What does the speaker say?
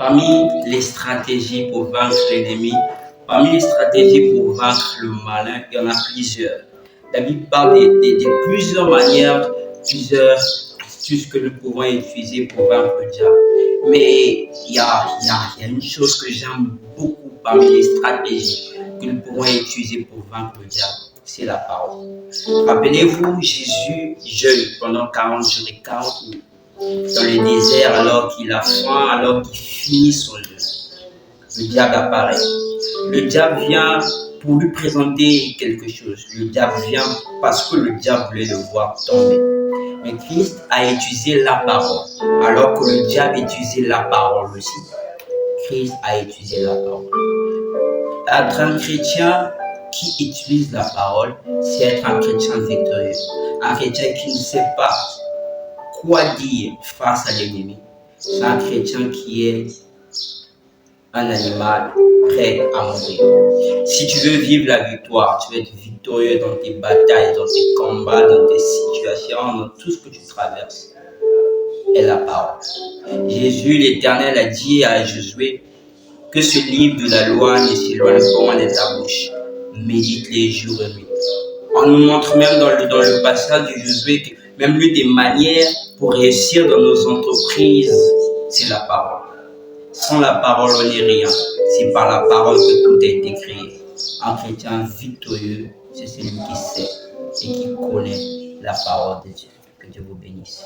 Parmi les stratégies pour vaincre l'ennemi, parmi les stratégies pour vaincre le malin, il y en a plusieurs. La Bible parle de plusieurs manières, plusieurs astuces que nous pouvons utiliser pour vaincre le diable. Mais il y a une chose que j'aime beaucoup parmi les stratégies que nous pouvons utiliser pour vaincre le diable, c'est la parole. Rappelez-vous, Jésus jeûne pendant 40 jours et 40 nuits dans le désert alors qu'il a faim, alors qu'il finit son jeûne. Le diable apparaît. Le diable vient pour lui présenter quelque chose. Le diable vient parce que le diable voulait le voir tomber. Mais Christ a utilisé la parole. Alors que le diable utilisait la parole aussi, Christ a utilisé la parole. Être un chrétien qui utilise la parole, c'est être un chrétien victorieux. Un chrétien qui ne sait pas quoi dire face à l'ennemi. C'est un chrétien qui est un animal prêt à mourir. Si tu veux vivre la victoire, tu veux être victorieux dans tes batailles, dans tes combats, dans tes situations, dans tout ce que tu traverses, est la parole. Jésus l'Éternel a dit à Josué que ce livre de la loi ne s'éloigne pas de ta bouche. Médite-les jour et nuit. On nous montre même dans le passage de Josué que même l'une des manières pour réussir dans nos entreprises, c'est la parole. Sans la parole, on n'est rien. C'est par la parole que tout a été créé. Un chrétien victorieux, c'est celui qui sait et qui connaît la parole de Dieu. Que Dieu vous bénisse.